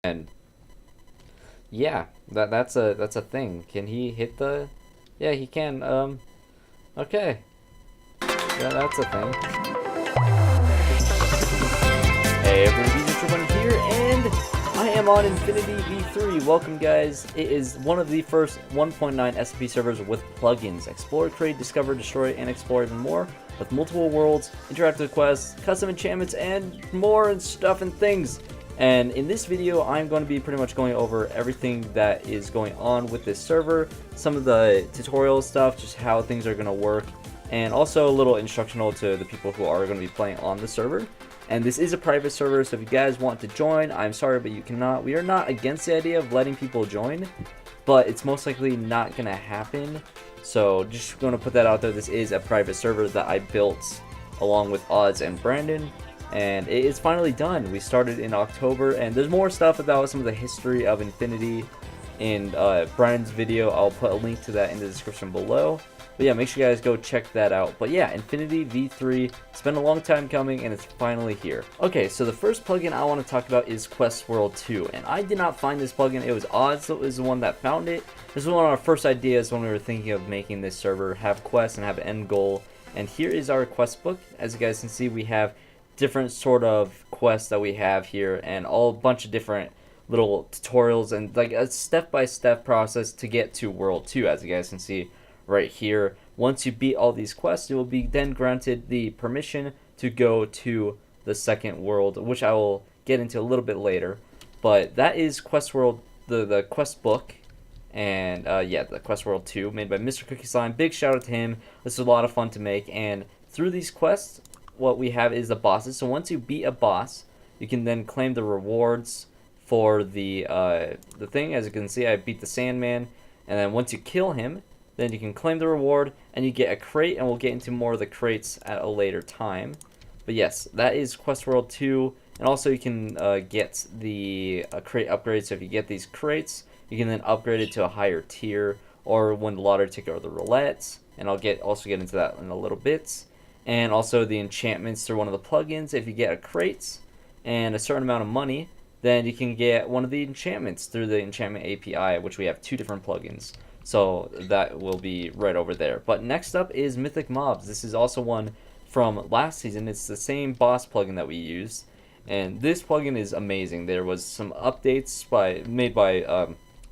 And yeah, that's a thing. Can he hit the? Yeah, he can. Okay, that's a thing. Hey everyone, VZTrip here, and I am on Infinity V3. Welcome guys. It is one of the first 1.9 SMP servers with plugins. Explore, create, discover, destroy, and explore even more. With multiple worlds, interactive quests, custom enchantments, and more and stuff and things. And in this video, I'm going to be pretty much going over everything that is going on with this server, some of the tutorial stuff, just how things are going to work, and also a little instructional to the people who are going to be playing on the server. And this is a private server, so if you guys want to join, I'm sorry, but you cannot. We are not against the idea of letting people join, but it's most likely not going to happen. So just going to put that out there. This is a private server that I built along with Odds and Brandon, and it is finally done. We started in October, and there's more stuff about some of the history of Infinity in Brandon's video. I'll put a link to that in the description below. But yeah, make sure you guys go check that out. But yeah, Infinity V3, it's been a long time coming and it's finally here. Okay, so the first plugin I want to talk about is Quest World 2. And I did not find this plugin, it was Odds that was the one that found it. This was one of our first ideas when we were thinking of making this server, have quests and have an end goal. And here is our quest book. As you guys can see, we have different sort of quests that we have here and a bunch of different little tutorials and like a step-by-step process to get to World 2, as you guys can see right here. Once you beat all these quests, you will be then granted the permission to go to the second world, which I will get into a little bit later. But that is Quest World, the quest book, and yeah, the Quest World 2, made by Mr. Cookie Slime. Big shout out to him. This is a lot of fun to make, and through these quests, what we have is the bosses. So once you beat a boss, you can then claim the rewards for the thing. As you can see, I beat the Sandman, and then once you kill him, then you can claim the reward and you get a crate, and we'll get into more of the crates at a later time. But yes, that is Quest World 2, and also you can get the crate upgrades. So if you get these crates, you can then upgrade it to a higher tier or win the lottery ticket or the roulette, and I'll also get into that in a little bit. And also the enchantments through one of the plugins. If you get a crate and a certain amount of money, then you can get one of the enchantments through the Enchantment API, which we have 2 different plugins. So that will be right over there. But next up is Mythic Mobs. This is also one from last season. It's the same boss plugin that we used, and this plugin is amazing. There was some updates made by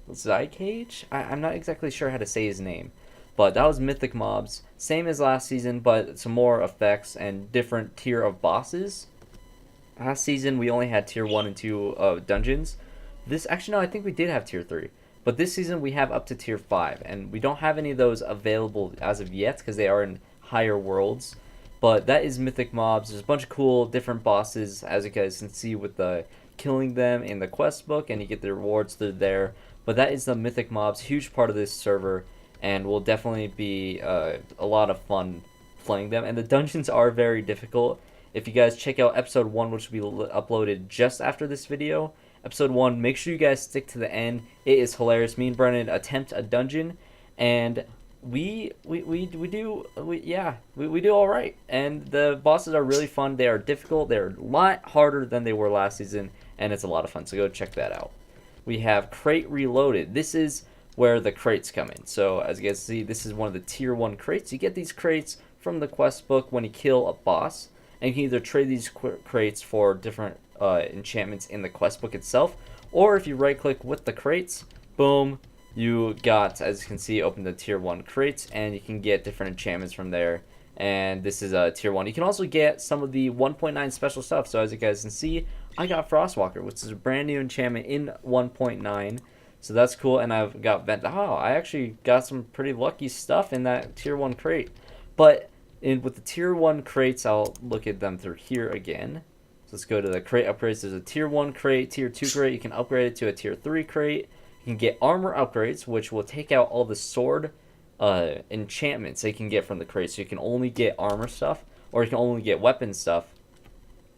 Zycage. I'm not exactly sure how to say his name, but that was Mythic Mobs. Same as last season, but some more effects and different tier of bosses. Last season we only had tier 1 and 2 dungeons. This actually, no, I think we did have tier 3. But this season we have up to tier 5, and we don't have any of those available as of yet because they are in higher worlds. But that is Mythic Mobs. There's a bunch of cool different bosses, as you guys can see with the killing them in the quest book, and you get the rewards through there. But that is the Mythic Mobs, huge part of this server, and will definitely be a lot of fun playing them. And the dungeons are very difficult. If you guys check out episode 1, which will be uploaded just after this video, episode 1, make sure you guys stick to the end. It is hilarious. Me and Brennan attempt a dungeon, and we do all right. And the bosses are really fun. They are difficult. They're a lot harder than they were last season, and it's a lot of fun. So go check that out. We have Crate Reloaded. This is where the crates come in. So as you guys see, this is one of the tier 1 crates. You get these crates from the quest book when you kill a boss, and you can either trade these crates for different enchantments in the quest book itself, or if you right click with the crates, boom, you got, as you can see, open the tier 1 crates, and you can get different enchantments from there. And this is a tier 1. You can also get some of the 1.9 special stuff. So as you guys can see, I got Frostwalker, which is a brand new enchantment in 1.9. So that's cool. And I've got I actually got some pretty lucky stuff in that tier 1 crate. But with the tier 1 crates, I'll look at them through here again. So let's go to the crate upgrades. There's a tier 1 crate, tier 2 crate. You can upgrade it to a tier 3 crate. You can get armor upgrades, which will take out all the sword enchantments that you can get from the crate. So you can only get armor stuff, or you can only get weapon stuff,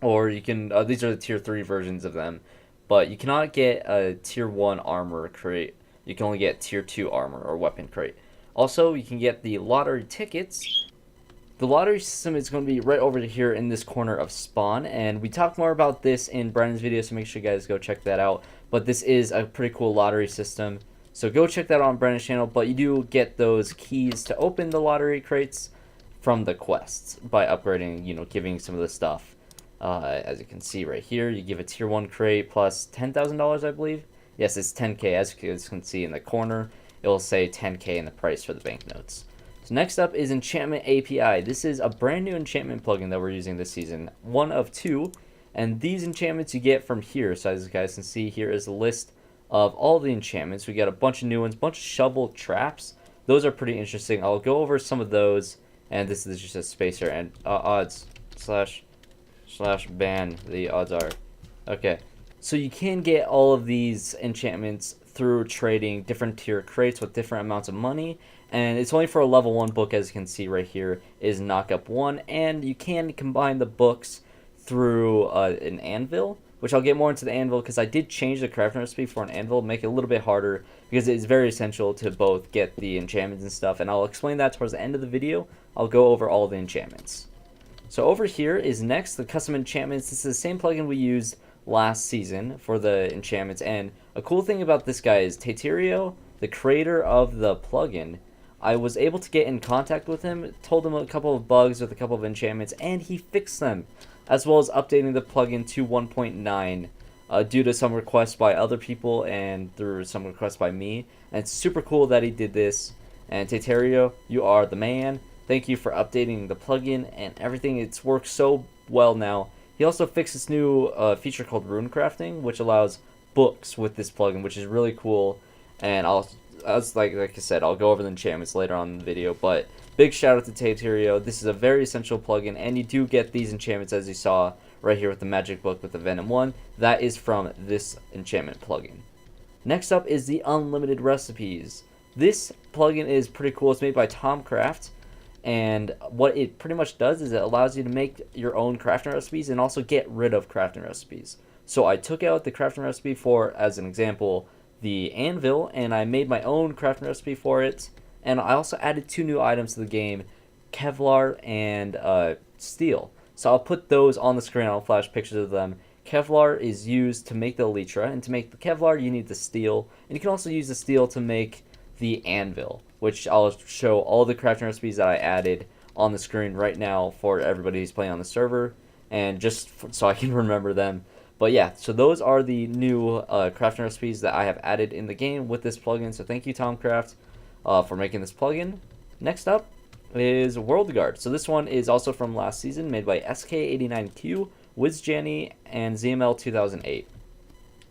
or you can, these are the tier 3 versions of them, but you cannot get a tier 1 armor crate. You can only get tier 2 armor or weapon crate. Also, you can get the lottery tickets, The lottery system is going to be right over here in this corner of spawn, and we talked more about this in Brandon's video, so make sure you guys go check that out. But this is a pretty cool lottery system, so go check that out on Brandon's channel. But you do get those keys to open the lottery crates from the quests by upgrading, you know, giving some of the stuff. As you can see right here, you give a tier 1 crate plus $10,000, I believe. Yes, it's 10k. As you can see in the corner, it will say 10k in the price for the banknotes. So next up is Enchantment API. This is a brand new enchantment plugin that we're using this season, one of two, and these enchantments you get from here. So as you guys can see, here is a list of all the enchantments. We got a bunch of new ones, bunch of shovel traps. Those are pretty interesting. I'll go over some of those, and this is just a spacer and odds slash ban. The odds are okay. So you can get all of these enchantments through trading different tier crates with different amounts of money, and it's only for a level 1 book. As you can see right here is knock up 1, and you can combine the books through an anvil, which I'll get more into the anvil because I did change the crafting recipe for an anvil, make it a little bit harder because it is very essential to both get the enchantments and stuff, and I'll explain that towards the end of the video. I'll go over all the enchantments. So over here is next the custom enchantments. This is the same plugin we used last season for the enchantments, and a cool thing about this guy is Taterio, the creator of the plugin. I was able to get in contact with him, told him a couple of bugs with a couple of enchantments, and he fixed them, as well as updating the plugin to 1.9 due to some requests by other people and through some requests by me. And it's super cool that he did this. And Taterio, you are the man. Thank you for updating the plugin and everything. It's worked so well now. He also fixed this new feature called rune crafting, which allows books with this plugin, which is really cool. And like I said, I'll go over the enchantments later on in the video. But big shout out to Taterio. This is a very essential plugin, and you do get these enchantments as you saw right here with the magic book with the Venom one. That is from this enchantment plugin. Next up is the unlimited recipes. This plugin is pretty cool. It's made by Tomcraft. And what it pretty much does is it allows you to make your own crafting recipes and also get rid of crafting recipes. So I took out the crafting recipe for, as an example, the anvil, and I made my own crafting recipe for it. And I also added 2 new items to the game, Kevlar and steel. So I'll put those on the screen. I'll flash pictures of them. Kevlar is used to make the elytra, and to make the Kevlar you need the steel. And you can also use the steel to make the anvil, which I'll show all the crafting recipes that I added on the screen right now for everybody who's playing on the server, and just so I can remember them. But yeah, so those are the new crafting recipes that I have added in the game with this plugin. So thank you, Tomcraft, for making this plugin. Next up is World Guard. So this one is also from last season, made by SK89Q, WizJanny, and ZML 2008.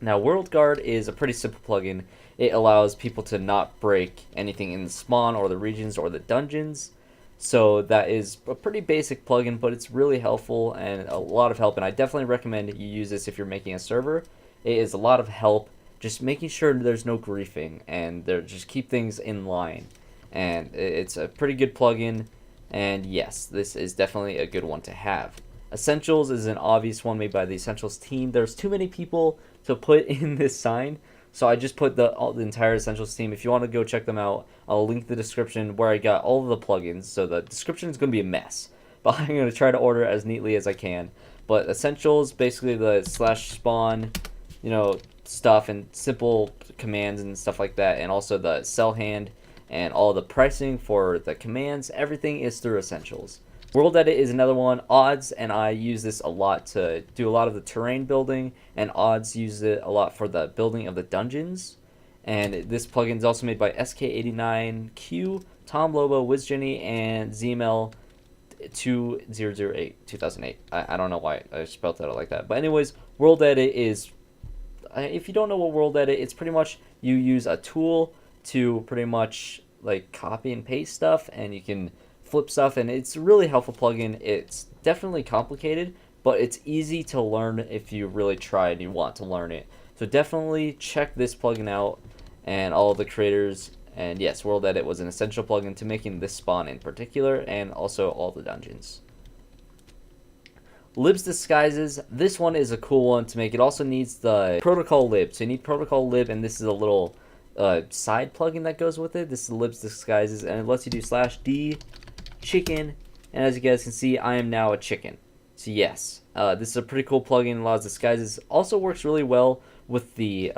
Now, World Guard is a pretty simple plugin. It allows people to not break anything in the spawn or the regions or the dungeons. So that is a pretty basic plugin, but it's really helpful and a lot of help. And I definitely recommend you use this if you're making a server. It is a lot of help, just making sure there's no griefing and just keep things in line. And it's a pretty good plugin. And yes, this is definitely a good one to have. Essentials is an obvious one made by the Essentials team. There's too many people to put in this sign, so I just put the entire Essentials team. If you want to go check them out, I'll link the description where I got all of the plugins. So the description is going to be a mess, but I'm going to try to order it as neatly as I can. But Essentials, basically the /spawn, you know, stuff and simple commands and stuff like that, and also the sell hand and all the pricing for the commands. Everything is through Essentials. World Edit is another one. Odds, and I use this a lot to do a lot of the terrain building, and Odds uses it a lot for the building of the dungeons. And this plugin is also made by SK89Q, Tom Lobo, WizJenny, and ZML 2008. I don't know why I spelled that out like that. But anyways, World Edit is, if you don't know what World Edit, it's pretty much you use a tool to pretty much like copy and paste stuff, and you can flip stuff, and it's a really helpful plugin. It's definitely complicated, but it's easy to learn if you really try and you want to learn it. So definitely check this plugin out and all the creators. And yes, World Edit was an essential plugin to making this spawn in particular, and also all the dungeons. Libs Disguises, this one is a cool one to make. It also needs the protocol lib, so you need protocol lib, and this is a little side plugin that goes with it. This is Libs Disguises, and it lets you do /d chicken and as you guys can see, I am now a chicken. So yes, this is a pretty cool plugin. Libs Disguises also works really well with the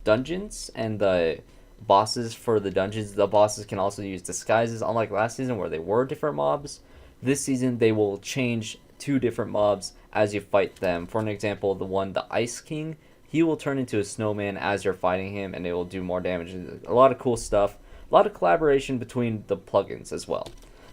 dungeons and the bosses for the dungeons. The bosses can also use disguises, unlike last season where they were different mobs. This season they will change to different mobs as you fight them. For an example, the Ice King, he will turn into a snowman as you're fighting him, and it will do more damage. A lot of cool stuff. A lot of collaboration between the plugins as well.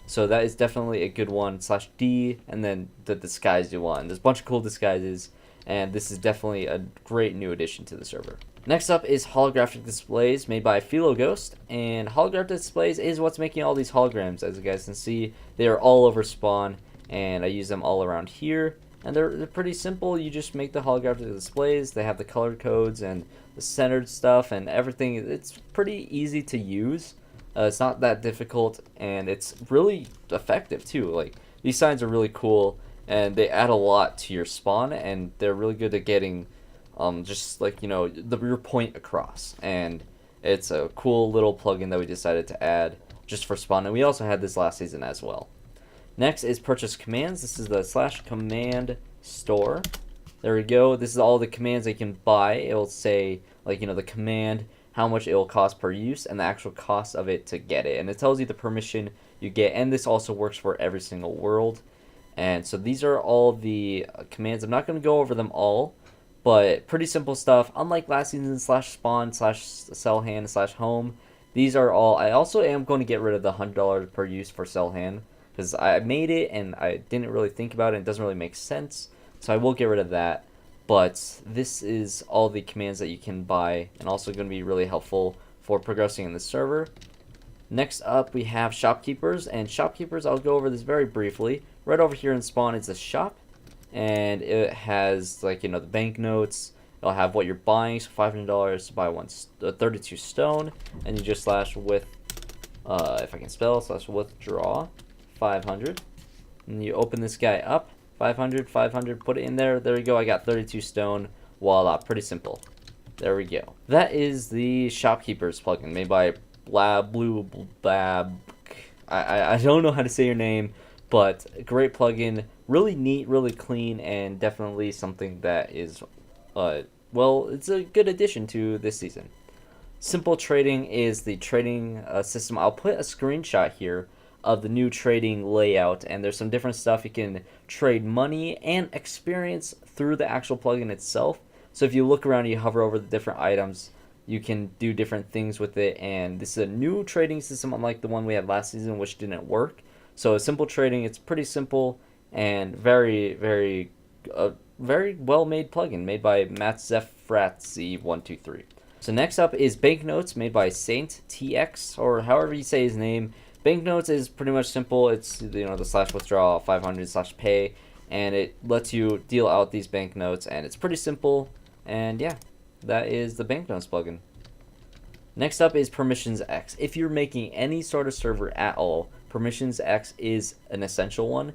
So that is definitely a good one. /D, and then the disguise you want. There's a bunch of cool disguises, and this is definitely a great new addition to the server. Next up is Holographic Displays, made by Philoghost, and Holographic Displays is what's making all these holograms. As you guys can see, they are all over spawn, and I use them all around here. And they're pretty simple. You just make the holographic displays. They have the color codes and the centered stuff and everything. It's pretty easy to use. It's not that difficult, and it's really effective too. Like, these signs are really cool, and they add a lot to your spawn, and they're really good at getting just like, you know, your point across. And it's a cool little plugin that we decided to add just for spawn, and we also had this last season as well. Next is purchase commands. This is the /command store. There we go. This is all the commands that you can buy. It will say, like, you know, the command, how much it will cost per use, and the actual cost of it to get it. And it tells you the permission you get, and this also works for every single world. And so these are all the commands. I'm not going to go over them all, but pretty simple stuff. Unlike last season /spawn /sell hand /home, these are all. I also am going to get rid of the $100 per use for sell hand, because I made it and I didn't really think about it. It doesn't really make sense, so I will get rid of that. But this is all the commands that you can buy, and also going to be really helpful for progressing in the server. Next up, we have Shopkeepers, and Shopkeepers, I'll go over this very briefly. Right over here in spawn is a shop, and it has, like, you know, the banknotes. It'll have what you're buying, so $500 to buy 32 stone, and you just /with, if I can spell, /withdraw 500, and you open this guy up. 500, put it in there. There we go. I got 32 stone. Voila, pretty simple. There we go. That is the Shopkeepers plugin made by Blab. I don't know how to say your name, but a great plugin. Really neat, really clean, and definitely something that is, well, it's a good addition to this season. Simple Trading is the trading system. I'll put a screenshot here of the new trading layout, and there's some different stuff. You can trade money and experience through the actual plugin itself. So if you look around, you hover over the different items, you can do different things with it. And this is a new trading system, unlike the one we had last season, which didn't work. So Simple Trading, it's pretty simple and very well made plugin made by Matzefratzi123. So next up is Banknotes, made by Saint TX, or however you say his name. Banknotes is pretty much simple. It's, you know, the /withdraw 500 /pay, and it lets you deal out these banknotes, and it's pretty simple. And yeah, that is the Banknotes plugin. Next up is Permissions X. If you're making any sort of server at all, Permissions X is an essential one.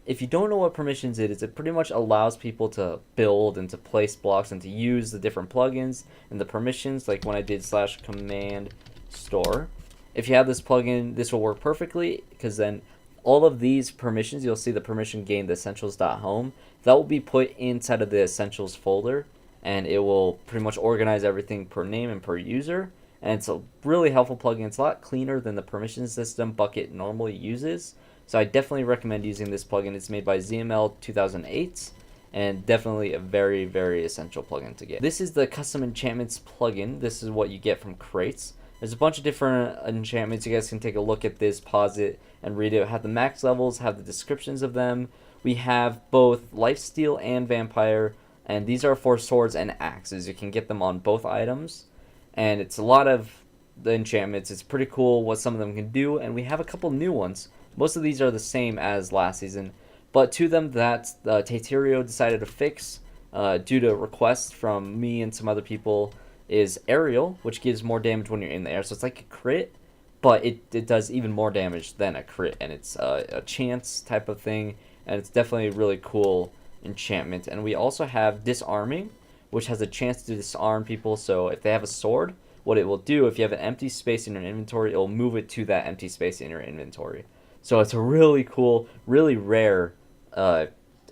If you don't know what Permissions is, it pretty much allows people to build and to place blocks and to use the different plugins and the permissions, like when I did /command store. If you have this plugin, this will work perfectly, because then all of these permissions, you'll see the permission gained essentials.home, that will be put inside of the essentials folder, and it will pretty much organize everything per name and per user. And it's a really helpful plugin. It's a lot cleaner than the permission system Bucket normally uses, so I definitely recommend using this plugin. It's made by ZML 2008, and definitely a very essential plugin to get. This is the custom enchantments plugin. This is what you get from crates. There's a bunch of different enchantments. You guys can take a look at this, pause it, and read it. Have the max levels, have the descriptions of them. We have both lifesteal and vampire, and these are for swords and axes. You can get them on both items, and it's a lot of the enchantments. It's pretty cool what some of them can do, and we have a couple new ones. Most of these are the same as last season, but two of them that Taterio decided to fix due to requests from me and some other people is Aerial, which gives more damage when you're in the air. So it's like a crit, but it does even more damage than a crit, and it's a chance type of thing, and it's definitely a really cool enchantment. And we also have Disarming, which has a chance to disarm people. So if they have a sword, what it will do, if you have an empty space in your inventory, it will move it to that empty space in your inventory. So it's a really cool, really rare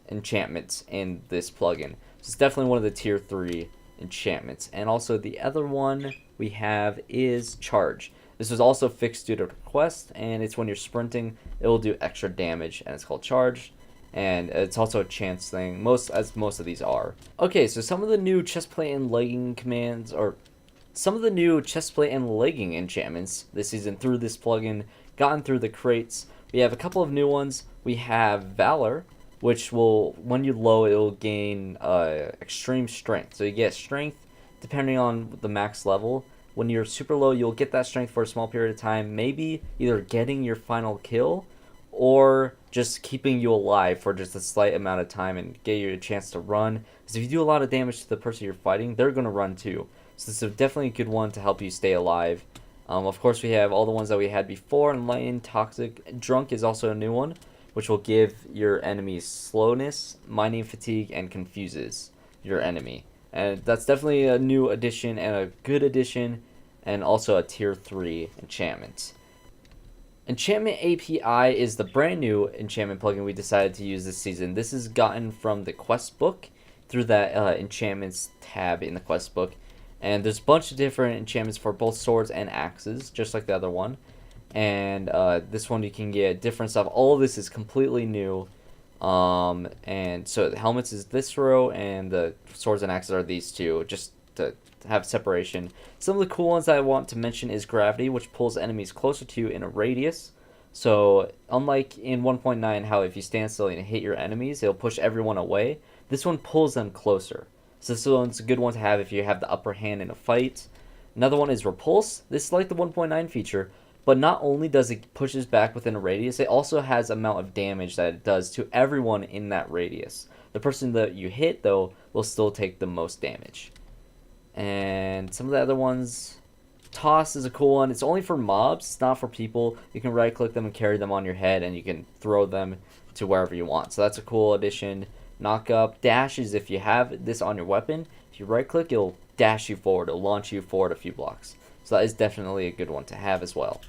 enchantments in this plugin. So it's definitely one of the tier 3 enchantments. And also the other one we have is Charge. This was also fixed due to request, and it's when you're sprinting, it will do extra damage, and it's called Charge. And it's also a chance thing, most of these are. Okay, so some of the new chestplate and legging commands, or some of the new chestplate and legging enchantments this season through this plugin, gotten through the crates. We have a couple of new ones. We have Valor, which will, when you low, it will gain extreme strength. So you get strength depending on the max level. When you're super low, you'll get that strength for a small period of time, maybe either getting your final kill or just keeping you alive for just a slight amount of time and get you a chance to run. Because if you do a lot of damage to the person you're fighting, they're going to run too. So this is definitely a good one to help you stay alive. Of course, we have all the ones that we had before. Enlightened, Toxic, Drunk is also a new one, which will give your enemies slowness, mining fatigue, and confuses your enemy. And that's definitely a new addition and a good addition, and also a tier 3 enchantment. Enchantment API is the brand new enchantment plugin we decided to use this season. This is gotten from the quest book through that enchantments tab in the quest book. And there's a bunch of different enchantments for both swords and axes, just like the other one. And this one you can get different stuff. All of this is completely new. And so the helmets is this row, and the swords and axes are these two, just to have separation. Some of the cool ones that I want to mention is Gravity, which pulls enemies closer to you in a radius. So unlike in 1.9, how if you stand still and hit your enemies, it'll push everyone away, this one pulls them closer. So this one's a good one to have if you have the upper hand in a fight. Another one is Repulse. This is like the 1.9 feature, but not only does it pushes back within a radius, it also has amount of damage that it does to everyone in that radius. The person that you hit, though, will still take the most damage. And some of the other ones, Toss is a cool one. It's only for mobs, it's not for people. You can right click them and carry them on your head, and you can throw them to wherever you want. So that's a cool addition. Knock Up, Dash is if you have this on your weapon, if you right click, it'll dash you forward, it'll launch you forward a few blocks. So that is definitely a good one to have as well.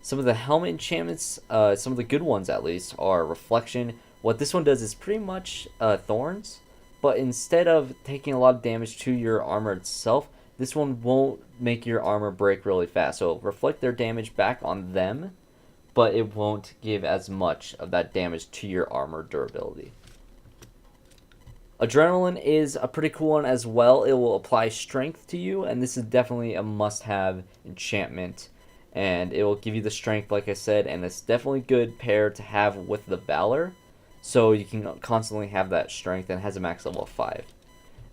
Some of the helmet enchantments, some of the good ones at least, are Reflection. What this one does is pretty much Thorns, but instead of taking a lot of damage to your armor itself, this one won't make your armor break really fast. So it'll reflect their damage back on them, but it won't give as much of that damage to your armor durability. Adrenaline is a pretty cool one as well. It will apply strength to you, and this is definitely a must-have enchantment. And it will give you the strength, like I said, and it's definitely a good pair to have with the Valor, so you can constantly have that strength, and it has a max level of 5.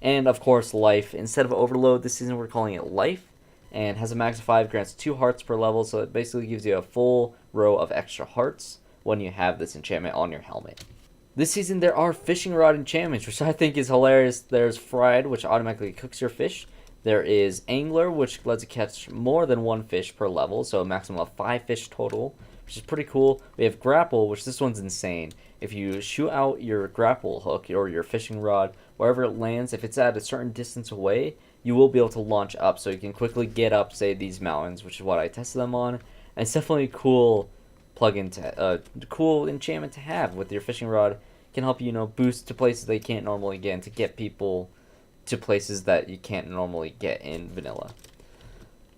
And of course, Life. Instead of Overload this season, we're calling it Life, and has a max of 5, grants 2 hearts per level, so it basically gives you a full row of extra hearts when you have this enchantment on your helmet. This season there are fishing rod enchantments, which I think is hilarious. There's Fried, which automatically cooks your fish. There is Angler, which lets you catch more than 1 fish per level, so a maximum of 5 fish total, which is pretty cool. We have Grapple, which this one's insane. If you shoot out your grapple hook or your fishing rod, wherever it lands, if it's at a certain distance away, you will be able to launch up, so you can quickly get up, say, these mountains, which is what I tested them on. And it's definitely a cool plugin to, cool enchantment to have with your fishing rod. It can help you, boost to places they can't normally get, and to get people to places that you can't normally get in vanilla.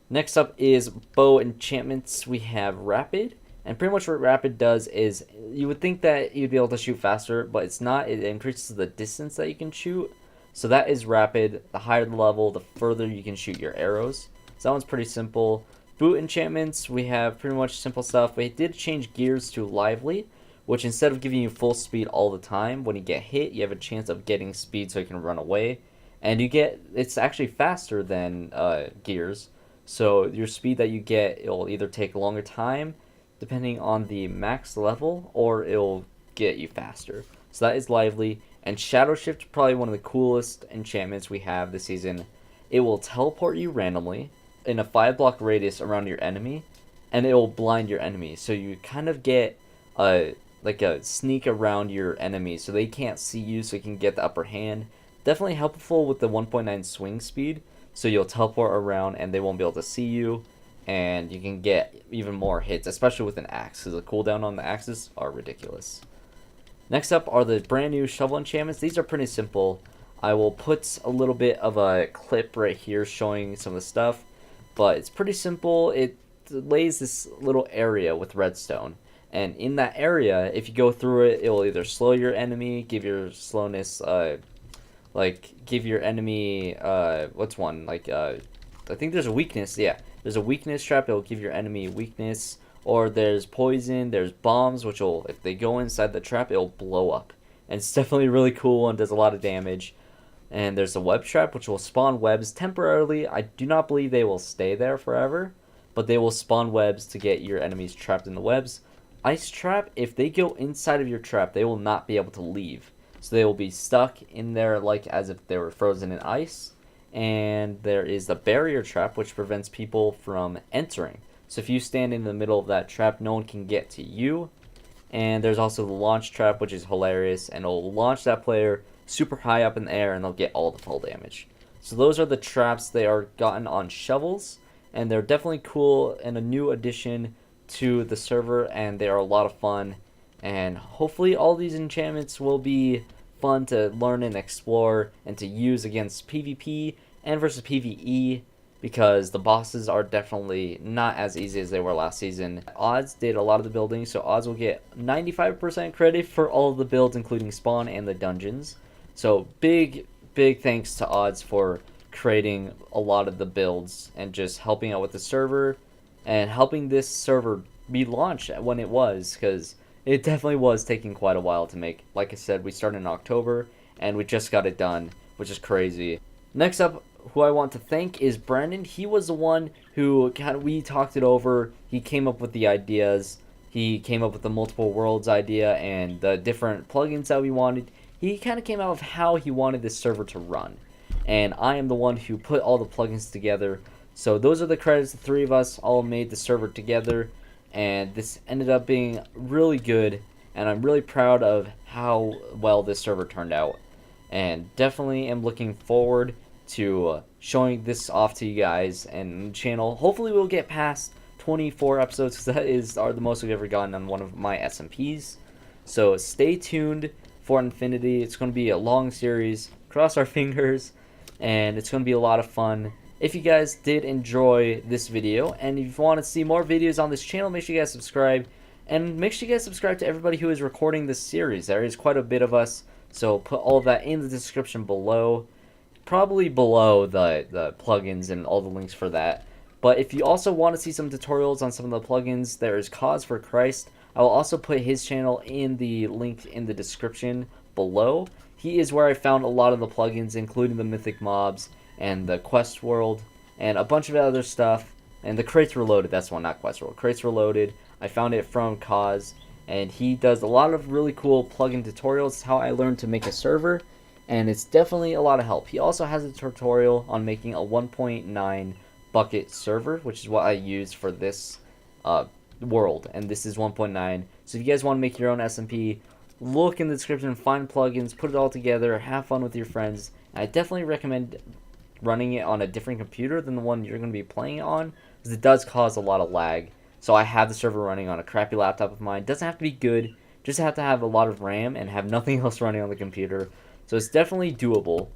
Next up is bow enchantments. We have Rapid, and pretty much what Rapid does is, you would think that you'd be able to shoot faster, but it's not. It increases the distance that you can shoot, so that is Rapid. The higher the level, the further you can shoot your arrows. So that one's pretty simple. Boot enchantments, we have pretty much simple stuff. We did change gears to Lively, which instead of giving you full speed all the time, when you get hit, you have a chance of getting speed so you can run away. And it's actually faster than gears, so your speed that you get, it'll either take a longer time, depending on the max level, or it'll get you faster. So that is Lively. And Shadow Shift, probably one of the coolest enchantments we have this season. It will teleport you randomly in a 5-block radius around your enemy, and it will blind your enemy. So you kind of get a sneak around your enemy, so they can't see you, so you can get the upper hand. Definitely helpful with the 1.9 swing speed, so you'll teleport around and they won't be able to see you. and you can get even more hits, especially with an axe, because the cooldown on the axes are ridiculous. Next up are the brand new shovel enchantments. These are pretty simple. I will put a little bit of a clip right here showing some of the stuff, but it's pretty simple. It lays this little area with redstone, and in that area, if you go through it, it will either slow your enemy, give your slowness, give your enemy, what's one, I think there's a weakness, yeah, there's a weakness trap, it will give your enemy weakness, or there's poison, there's bombs, which will, if they go inside the trap, it'll blow up, and it's definitely really cool and does a lot of damage. And there's a web trap, which will spawn webs temporarily. I do not believe they will stay there forever, but they will spawn webs to get your enemies trapped in the webs. Ice trap, if they go inside of your trap, they will not be able to leave. So they will be stuck in there like as if they were frozen in ice. And there is the barrier trap, which prevents people from entering. So if you stand in the middle of that trap, no one can get to you. And there's also the launch trap, which is hilarious, and it'll launch that player super high up in the air, and they'll get all the fall damage. So those are the traps. They are gotten on shovels, and they're definitely cool and a new addition to the server, and they are a lot of fun. And hopefully all these enchantments will be fun to learn and explore and to use against PvP and versus PvE, because the bosses are definitely not as easy as they were last season. Odds did a lot of the building, so Odds will get 95% credit for all of the builds, including spawn and the dungeons. So big thanks to Odds for creating a lot of the builds and just helping out with the server and helping this server be launched when it was, because it definitely was taking quite a while to make. Like I said, we started in October and we just got it done, which is crazy. Next up, who I want to thank is Brandon. He was the one who we talked it over. He came up with the ideas. He came up with the multiple worlds idea and the different plugins that we wanted. He kind of came out with how he wanted this server to run. And I am the one who put all the plugins together. So those are the credits. The three of us all made the server together. And this ended up being really good. And I'm really proud of how well this server turned out. And definitely am looking forward to showing this off to you guys and the channel. Hopefully we'll get past 24 episodes, because that are the most we've ever gotten on one of my SMPs. So stay tuned for Infinity. It's going to be a long series. Cross our fingers, and it's going to be a lot of fun. If you guys did enjoy this video, and if you want to see more videos on this channel, make sure you guys subscribe. And make sure you guys subscribe to everybody who is recording this series. There is quite a bit of us, so put all of that in the description below. Probably below the plugins and all the links for that. But if you also want to see some tutorials on some of the plugins, there is Cause for Christ. I will also put his channel in the link in the description below. He is where I found a lot of the plugins, including the Mythic Mobs and the Quest World and a bunch of other stuff. And the Crates Reloaded, that's one, not Quest World. Crates Reloaded, I found it from Cause, and he does a lot of really cool plugin tutorials, how I learned to make a server. And it's definitely a lot of help. He also has a tutorial on making a 1.9 bucket server, which is what I used for this world. And this is 1.9. So if you guys want to make your own SMP, look in the description, find plugins, put it all together, have fun with your friends. And I definitely recommend running it on a different computer than the one you're going to be playing it on, because it does cause a lot of lag. So I have the server running on a crappy laptop of mine. It doesn't have to be good, just have to have a lot of RAM and have nothing else running on the computer. So it's definitely doable,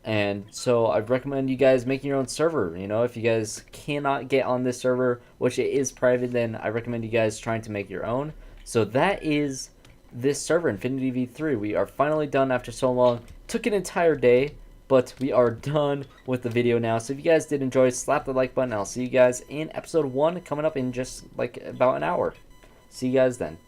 and so I'd recommend you guys making your own server. You know, if you guys cannot get on this server, which it is private, then I recommend you guys trying to make your own. So that is this server, Infinity V3. We are finally done after so long. Took an entire day, but we are done with the video now. So if you guys did enjoy, slap the like button. I'll see you guys in episode 1 coming up in just like about an hour. See you guys then.